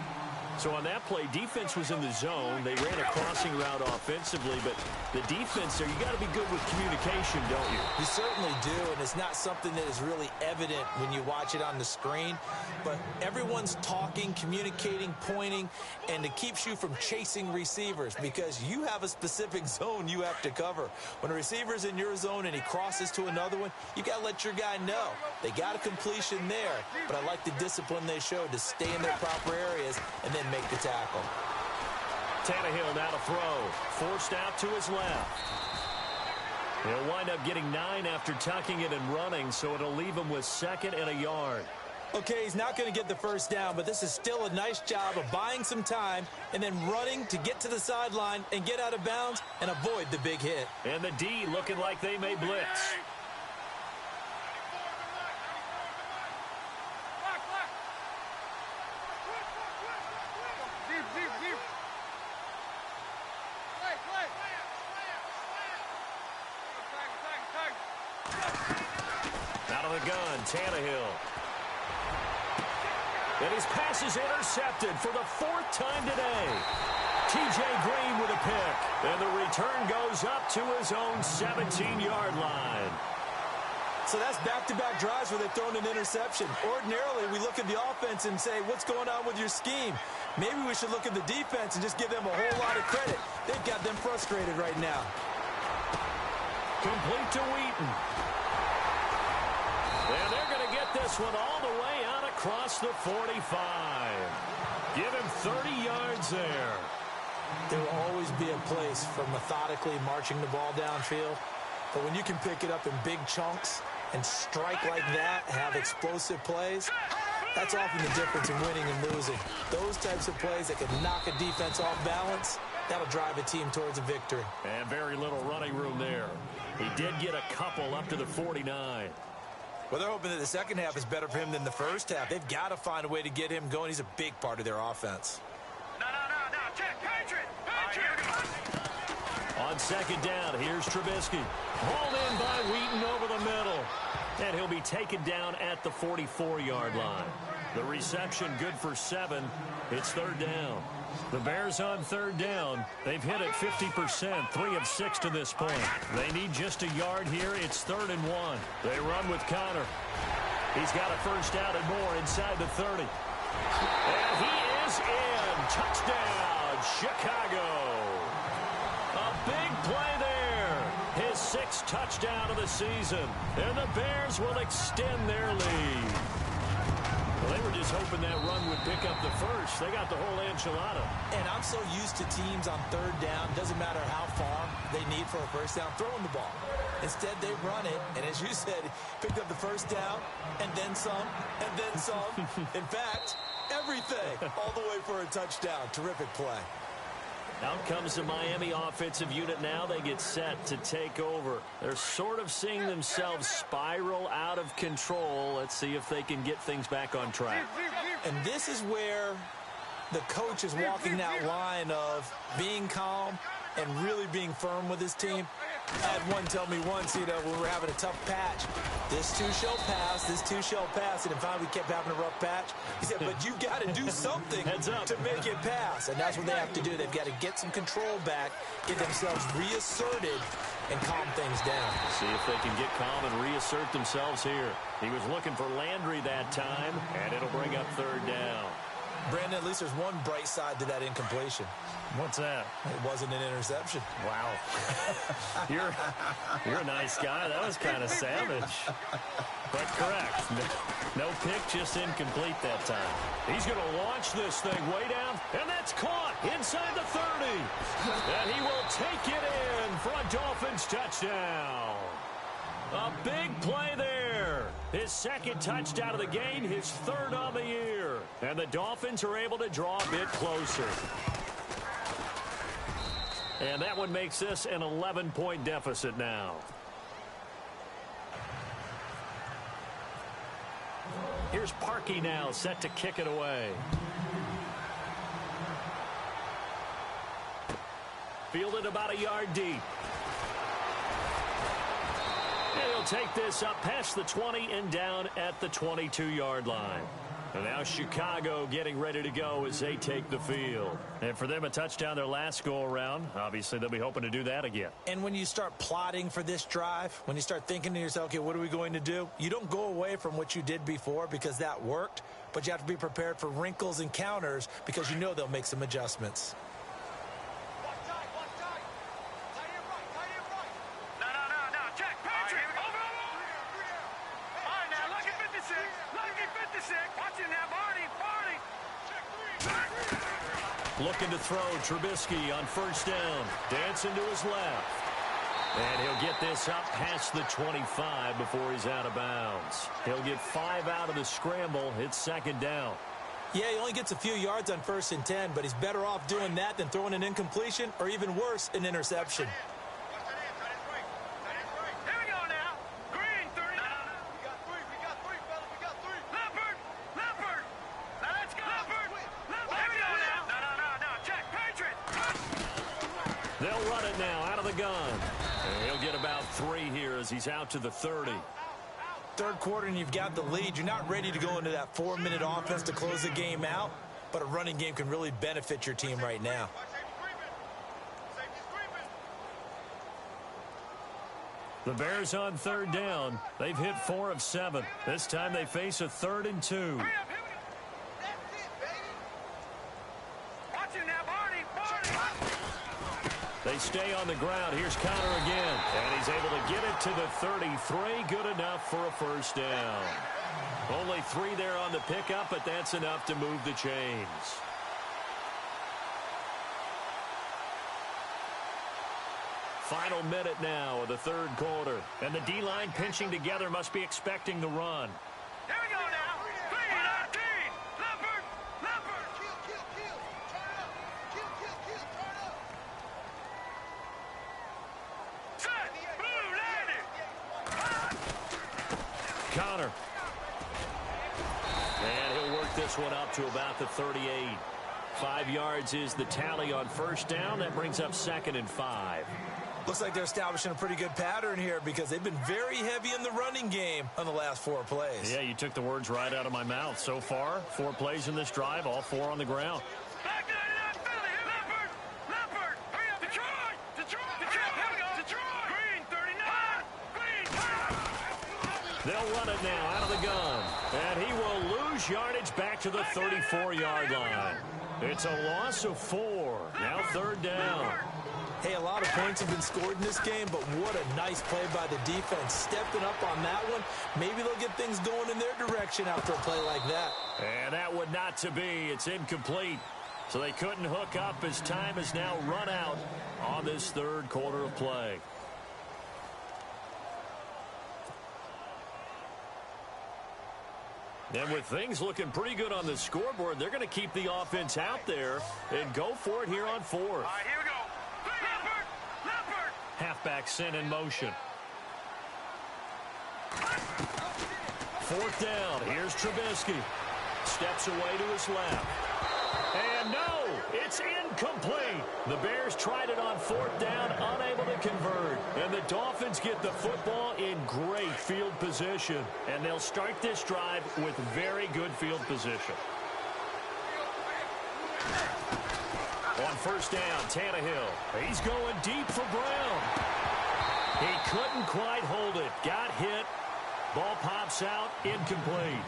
So on that play, defense was in the zone. They ran a crossing route offensively, but the defense there, you got to be good with communication, don't you? You certainly do, and it's not something that is really evident when you watch it on the screen. But everyone's talking, communicating, pointing, and it keeps you from chasing receivers because you have a specific zone you have to cover. When a receiver's in your zone and he crosses to another one, you got to let your guy know. They got a completion there, but I like the discipline they showed to stay in their proper areas and then make the tackle. Tannehill now to throw. Forced out to his left. He'll wind up getting 9 after tucking it and running, so it'll leave him with 2nd and a yard. Okay, he's not going to get the first down, but this is still a nice job of buying some time and then running to get to the sideline and get out of bounds and avoid the big hit. And the D looking like they may blitz. Out of the gun, Tannehill. And his pass is intercepted for the 4th time today. T.J. Green with a pick. And the return goes up to his own 17-yard line. So that's back-to-back drives where they've thrown an interception. Ordinarily, we look at the offense and say, what's going on with your scheme? Maybe we should look at the defense and just give them a whole lot of credit. They've got them frustrated right now. Complete to Wheaton. And they're going to get this one all the way out across the 45. Give him 30 yards there. There will always be a place for methodically marching the ball downfield. But when you can pick it up in big chunks and strike like that, have explosive plays, that's often the difference in winning and losing. Those types of plays that can knock a defense off balance, that'll drive a team towards a victory. And very little running room there. He did get a couple up to the 49. Well, they're hoping that the second half is better for him than the first half. They've got to find a way to get him going. He's a big part of their offense. No. Check, Patriot. On 2nd down, here's Trubisky. Hauled in by Wheaton over the middle. And he'll be taken down at the 44-yard line. The reception good for 7. It's 3rd down. The Bears on 3rd down. They've hit it 50%, 3 of 6 to this point. They need just a yard here. It's 3rd and 1. They run with Connor. He's got a first down and more inside the 30. And he is in. Touchdown, Chicago. A big play there. His 6th touchdown of the season. And the Bears will extend their lead. Well, they were just hoping that run would pick up the first. They got the whole enchilada. And I'm so used to teams on 3rd down, doesn't matter how far they need for a first down, throwing the ball. Instead, they run it, and as you said, picked up the first down, and then some, and then some. In fact, everything, all the way for a touchdown. Terrific play. Out comes the Miami offensive unit now. They get set to take over. They're sort of seeing themselves spiral out of control. Let's see if they can get things back on track. And this is where the coach is walking that line of being calm and really being firm with his team. I had one tell me once, when we were having a tough patch, this too shall pass, this too shall pass, and finally we kept having a rough patch. He said, but you've got to do something to make it pass, and that's what they have to do. They've got to get some control back, get themselves reasserted, and calm things down. See if they can get calm and reassert themselves here. He was looking for Landry that time, and it'll bring up 3rd down. Brandon, at least there's one bright side to that incompletion. What's that? It wasn't an interception. Wow. You're a nice guy. That was kind of savage. But correct. No pick, just incomplete that time. He's going to launch this thing way down, and that's caught inside the 30. And he will take it in for a Dolphins touchdown. A big play there. His 2nd touchdown of the game, his 3rd on the year. And the Dolphins are able to draw a bit closer. And that one makes this an 11-point deficit now. Here's Parkey now, set to kick it away. Fielded about a yard deep. And he'll take this up past the 20 and down at the 22-yard line. And now Chicago getting ready to go as they take the field. And for them, a touchdown their last go-around. Obviously, they'll be hoping to do that again. And when you start plotting for this drive, when you start thinking to yourself, okay, what are we going to do? You don't go away from what you did before because that worked, but you have to be prepared for wrinkles and counters because you know they'll make some adjustments. No. Check, Patrick. Over. All right, now, lucky 56. Lucky 56. Watching now, Barney. Looking to throw Trubisky on 1st down. Dancing to his left. And he'll get this up past the 25 before he's out of bounds. He'll get 5 out of the scramble. It's second down. Yeah, he only gets a few yards on 1st and 10, but he's better off doing that than throwing an incompletion or even worse, an interception. Here we go now. Green, 39. We got three, fellas. We got three. Leopard. Now let's go. Leopard. Here we go now. No. Check. Patriot. They'll run it now out of the gun. And he'll get about 3 here as he's out to the 30. Third quarter and you've got the lead. You're not ready to go into that 4-minute offense to close the game out, but a running game can really benefit your team right now. The Bears on 3rd down. They've hit 4 of 7. This time they face a 3rd and 2. Hurry up. That's it, baby. Watch it now, Barney. They stay on the ground. Here's Connor again. And he's able to get it to the 33. Good enough for a first down. Only 3 there on the pickup, but that's enough to move the chains. Final minute now of the 3rd quarter. And the D-line pinching together must be expecting the run. Here we go now. 3-19. Leopard. Kill. Turn up. Kill. Turn up. Set. Blue landed. Connor. And he'll work this one up to about the 38. 5 yards is the tally on first down. That brings up 2nd and 5. Looks like they're establishing a pretty good pattern here because they've been very heavy in the running game on the last 4 plays. Yeah, you took the words right out of my mouth. So far, 4 plays in this drive, all 4 on the ground. Back to 99 Philly. Leopard. Hurry up. Detroit. Here we go. Detroit. Green, 39. Green. They'll run it now out of the gun. And he will lose yardage back to the 34-yard line. It's a loss of 4. Now 3rd down. Hey, a lot of points have been scored in this game, but what a nice play by the defense. Stepping up on that one. Maybe they'll get things going in their direction after a play like that. And that would not to be. It's incomplete. So they couldn't hook up as time has now run out on this 3rd quarter of play. And with things looking pretty good on the scoreboard, they're going to keep the offense out there and go for it here on 4th. All right, here we go. Leopard. Halfback sent in motion. 4th down. Here's Trubisky. Steps away to his left. And no, it's incomplete. The Bears tried it on 4th down, unable to convert. And the Dolphins get the football in great field position. And they'll start this drive with very good field position. On 1st down, Tannehill. He's going deep for Brown. He couldn't quite hold it. Got hit. Ball pops out. Incomplete.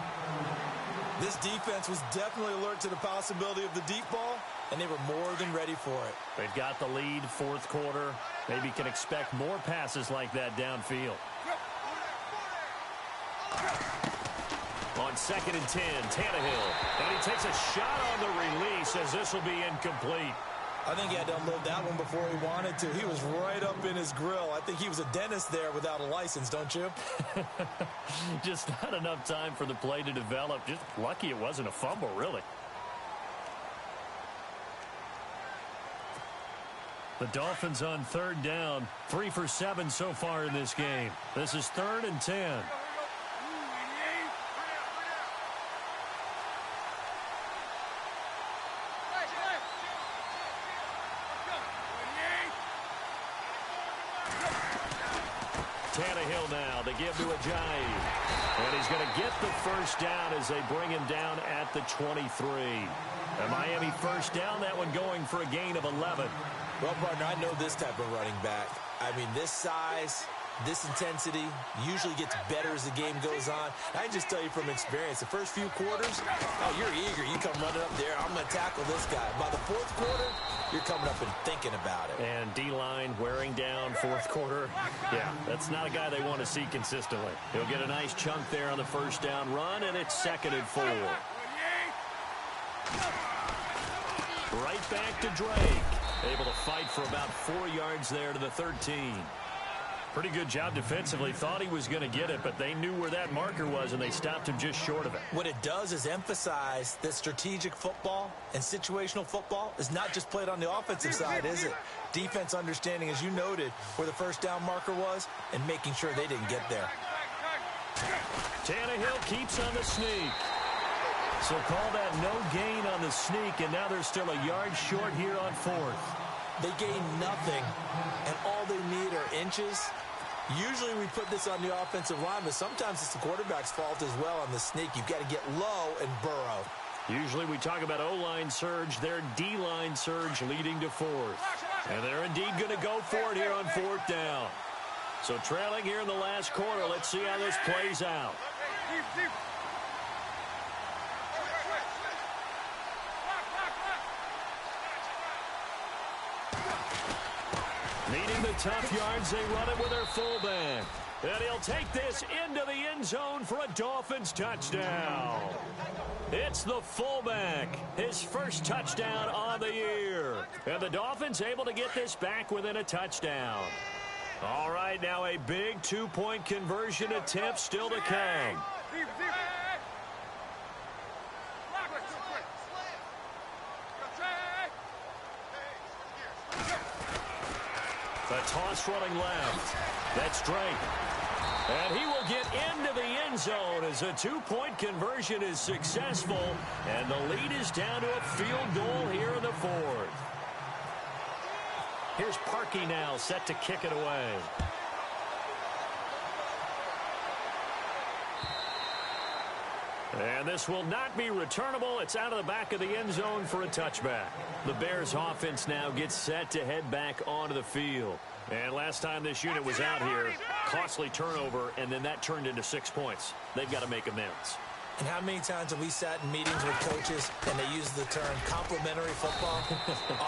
This defense was definitely alert to the possibility of the deep ball, and they were more than ready for it. They've got the lead, 4th quarter. Maybe can expect more passes like that downfield. On 2nd and 10, Tannehill. And he takes a shot on the release as this will be incomplete. I think he had to unload that one before he wanted to. He was right up in his grill. I think he was a dentist there without a license, don't you? Just not enough time for the play to develop. Just lucky it wasn't a fumble, really. The Dolphins on 3rd down. 3 for 7 so far in this game. This is 3rd and 10. Tannehill now to give to Ajayi. And he's going to get the first down as they bring him down at the 23. A Miami first down, that one going for a gain of 11. Well, partner, I know this type of running back. I mean, this size, this intensity usually gets better as the game goes on. I can just tell you from experience, the first few quarters, oh, you're eager. You come running up there, I'm going to tackle this guy. By the 4th quarter, you're coming up and thinking about it. And D-line wearing down 4th quarter. Yeah, that's not a guy they want to see consistently. He'll get a nice chunk there on the first down run, and it's 2nd and 4. Right back to Drake. Able to fight for about 4 yards there to the 13. Pretty good job defensively. Thought he was going to get it, but they knew where that marker was, and they stopped him just short of it. What it does is emphasize that strategic football and situational football is not just played on the offensive side, is it? Defense understanding, as you noted, where the first down marker was and making sure they didn't get there. Tannehill keeps on the sneak. So call that no gain on the sneak, and now they're still a yard short here on fourth. They gain nothing, and all they need are inches. Usually we put this on the offensive line, but sometimes it's the quarterback's fault as well on the sneak. You've got to get low and burrow. Usually we talk about O-line surge, their D-line surge leading to fourth. And they're indeed going to go for it here on fourth down. So trailing here in the last quarter, let's see how this plays out. Needing the tough yards, they run it with their fullback. And he'll take this into the end zone for a Dolphins touchdown. It's the fullback, his first touchdown on the year. And the Dolphins able to get this back within a touchdown. All right, now a big two-point conversion attempt still to come. The toss running left. That's Drake. And he will get into the end zone as a two-point conversion is successful. And the lead is down to a field goal here in the fourth. Here's Parkey now set to kick it away. And this will not be returnable. It's out of the back of the end zone for a touchback. The Bears offense now gets set to head back onto the field. And last time this unit was out here, costly turnover, and then that turned into 6 points. They've got to make amends. And how many times have we sat in meetings with coaches and they use the term complementary football?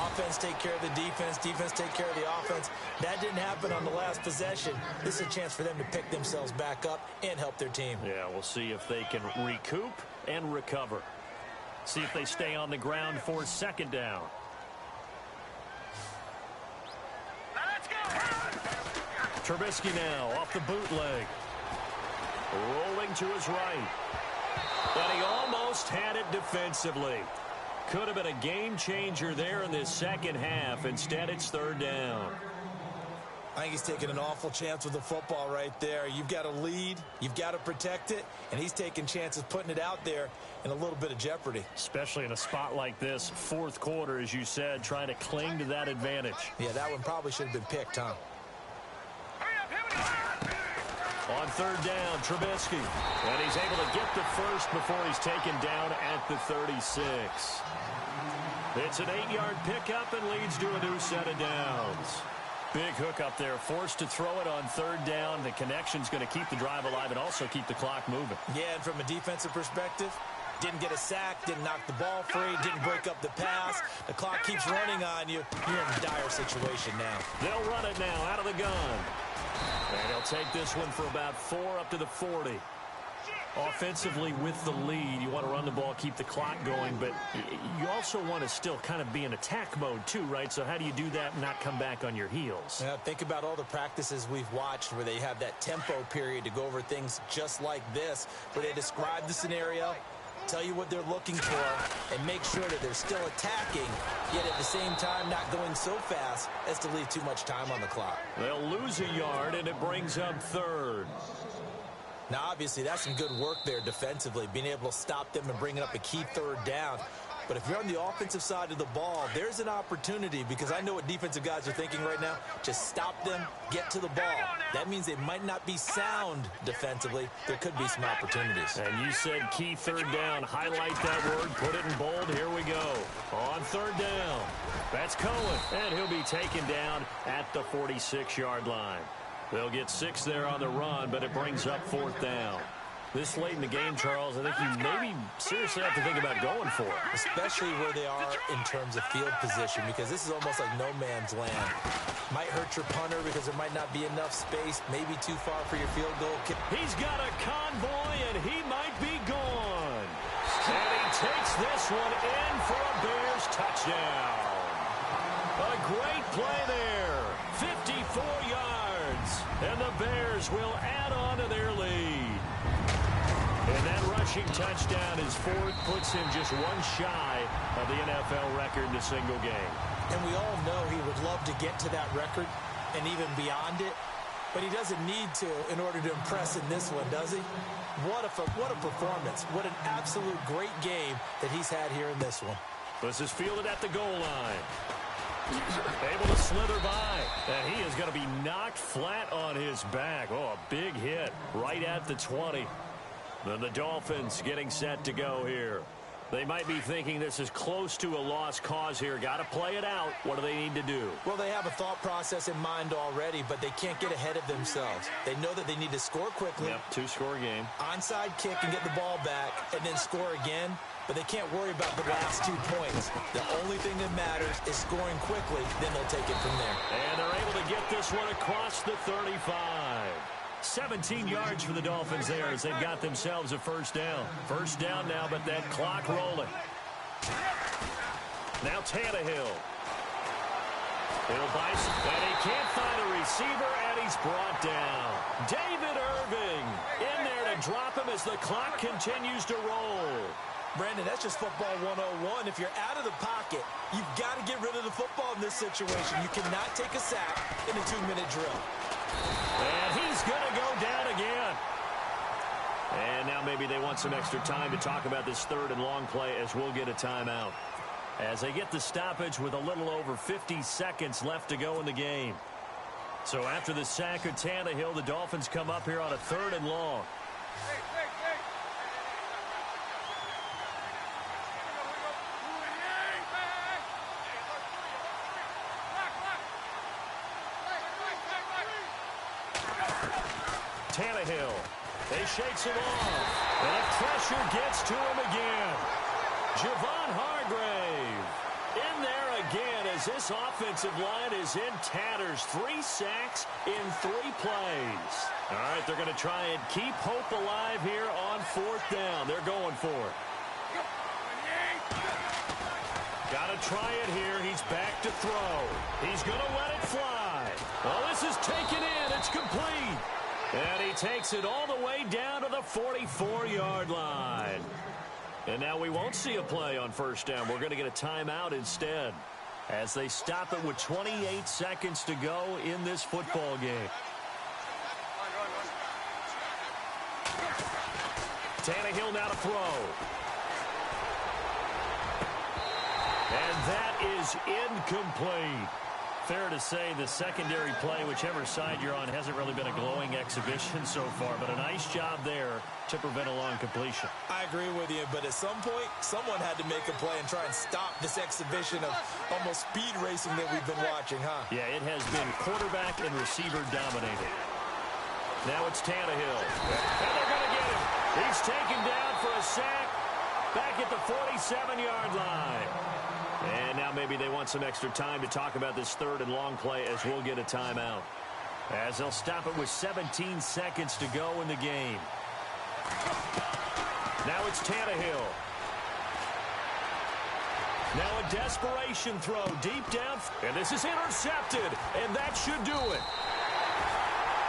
Offense take care of the defense, defense take care of the offense. That didn't happen on the last possession. This is a chance for them to pick themselves back up and help their team. Yeah, we'll see if they can recoup and recover. See if they stay on the ground for second down. Trubisky now off the bootleg. Rolling to his right. And he almost had it defensively. Could have been a game changer there in this second half. Instead, it's third down. I think he's taking an awful chance with the football right there. You've got to lead, you've got to protect it, and he's taking chances putting it out there in a little bit of jeopardy. Especially in a spot like this, fourth quarter, as you said, trying to cling to that advantage. Yeah, that one probably should have been picked, huh? On third down, Trubisky. And he's able to get the first before he's taken down at the 36. It's an 8-yard pickup and leads to a new set of downs. Big hook up there, forced to throw it on third down. The connection's going to keep the drive alive and also keep the clock moving. Yeah, and from a defensive perspective, didn't get a sack, didn't knock the ball free, didn't break up the pass. The clock keeps running on you. You're in a dire situation now. They'll run it now out of the gun. And he'll take this one for about 4 up to the 40. Offensively with the lead, you want to run the ball, keep the clock going, but you also want to still kind of be in attack mode too, right? So how do you do that and not come back on your heels? Yeah, think about all the practices we've watched where they have that tempo period to go over things just like this, where they describe the scenario, tell you what they're looking for, and make sure that they're still attacking, yet at the same time not going so fast as to leave too much time on the clock. They'll lose a yard, and it brings up third. Now, obviously, that's some good work there defensively, being able to stop them and bringing up a key third down. But if you're on the offensive side of the ball, there's an opportunity, because I know what defensive guys are thinking right now. Just stop them, get to the ball. That means they might not be sound defensively. There could be some opportunities. And you said key third down. Highlight that word, put it in bold. Here we go. On third down. That's Cohen, and he'll be taken down at the 46-yard line. They'll get 6 there on the run, but it brings up fourth down. This late in the game, Charles, I think you maybe seriously have to think about going for it. Especially where they are in terms of field position, because this is almost like no man's land. Might hurt your punter because there might not be enough space, maybe too far for your field goal kick. He's got a convoy, and he might be gone. And he takes this one in for a Bears touchdown. A great play there. 54 yards. And the Bears will add on to their lead. And that rushing touchdown, his fourth, puts him just one shy of the NFL record in a single game. And we all know he would love to get to that record and even beyond it. But he doesn't need to in order to impress in this one, does he? What a performance. What an absolute great game that he's had here in this one. This is fielded at the goal line. Able to slither by. And he is going to be knocked flat on his back. Oh, a big hit right at the 20. Then the Dolphins getting set to go here. They might be thinking this is close to a lost cause here. Got to play it out. What do they need to do? Well, they have a thought process in mind already, but they can't get ahead of themselves. They know that they need to score quickly. Yep, two-score game. Onside kick and get the ball back and then score again. But they can't worry about the last 2 points. The only thing that matters is scoring quickly. Then they'll take it from there. And they're able to get this one across the 35. 17 yards for the Dolphins there as they've got themselves a first down. First down now, but that clock rolling. Now Tannehill. He'll bice, and he can't find a receiver, and he's brought down. David Irving in there to drop him as the clock continues to roll. Brandon, that's just football 101. If you're out of the pocket, you've got to get rid of the football in this situation. You cannot take a sack in a 2-minute drill. And he's going to go down again. And now maybe they want some extra time to talk about this third and long play as we'll get a timeout. As they get the stoppage with a little over 50 seconds left to go in the game. So after the sack of Tannehill, the Dolphins come up here on a third and long. Tannehill. He shakes it off. And the pressure gets to him again. Javon Hargrave in there again as this offensive line is in tatters. 3 sacks in 3 plays. All right, they're going to try and keep hope alive here on 4th down. They're going for it. Got to try it here. He's back to throw. He's going to let it fly. Well, this is taken in. It's complete. And he takes it all the way down to the 44-yard line. And now we won't see a play on first down. We're going to get a timeout instead as they stop it with 28 seconds to go in this football game. Tannehill now to throw. And that is incomplete. Fair to say the secondary play, whichever side you're on, hasn't really been a glowing exhibition so far, but a nice job there to prevent a long completion. I agree with you, but at some point, someone had to make a play and try and stop this exhibition of almost speed racing that we've been watching, huh? Yeah, it has been quarterback and receiver dominated. Now it's Tannehill. And they're going to get him. He's taken down for a sack back at the 47-yard line. And now maybe they want some extra time to talk about this third and long play as we'll get a timeout. As they'll stop it with 17 seconds to go in the game. Now it's Tannehill. Now a desperation throw deep down. And this is intercepted. And that should do it.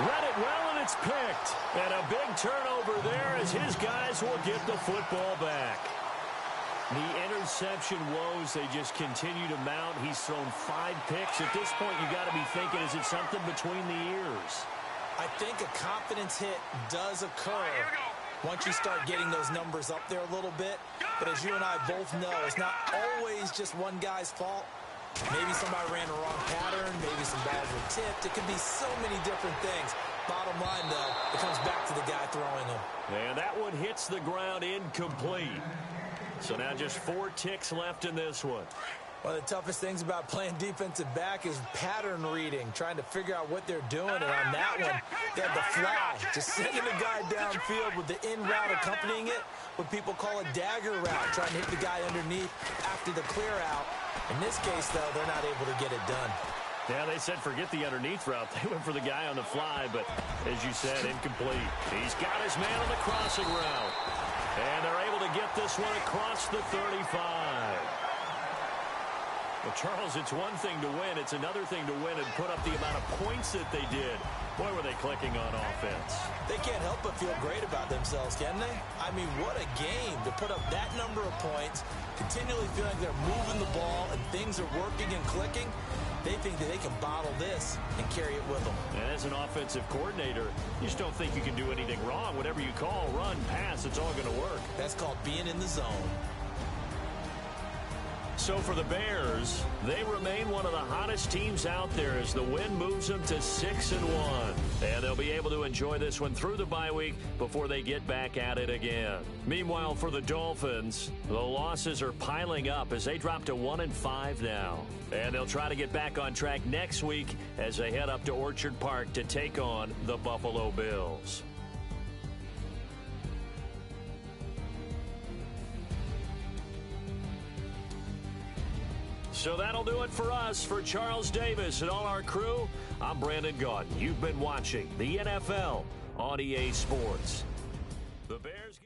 Read it well, and it's picked. And a big turnover there as his guys will get the football back. The interception woes, they just continue to mount. He's thrown 5 picks. At this point, you got to be thinking, is it something between the ears? I think a confidence hit does occur once you start getting those numbers up there a little bit. But as you and I both know, it's not always just one guy's fault. Maybe somebody ran the wrong pattern. Maybe some balls were tipped. It could be so many different things. Bottom line, though, it comes back to the guy throwing them. And that one hits the ground incomplete. So now just 4 ticks left in this one. One of the toughest things about playing defensive back is pattern reading, trying to figure out what they're doing. And on that one, they had the fly, just sending the guy downfield with the in route accompanying it, what people call a dagger route, trying to hit the guy underneath after the clear out. In this case, though, they're not able to get it done. Yeah, they said forget the underneath route. They went for the guy on the fly, but as you said, incomplete. He's got his man on the crossing route. And they're able to get this one across the 35. Well, Charles, it's one thing to win. It's another thing to win and put up the amount of points that they did. Boy, were they clicking on offense. They can't help but feel great about themselves, can they? I mean, what a game to put up that number of points, continually feeling like they're moving the ball and things are working and clicking. They think that they can bottle this and carry it with them. And as an offensive coordinator, you just don't think you can do anything wrong. Whatever you call, run, pass, it's all going to work. That's called being in the zone. So for the Bears, they remain one of the hottest teams out there as the win moves them to 6-1. And they'll be able to enjoy this one through the bye week before they get back at it again. Meanwhile, for the Dolphins, the losses are piling up as they drop to 1-5 now. And they'll try to get back on track next week as they head up to Orchard Park to take on the Buffalo Bills. So that'll do it for us. For Charles Davis and all our crew, I'm Brandon Gaudin. You've been watching the NFL on EA Sports. The Bears...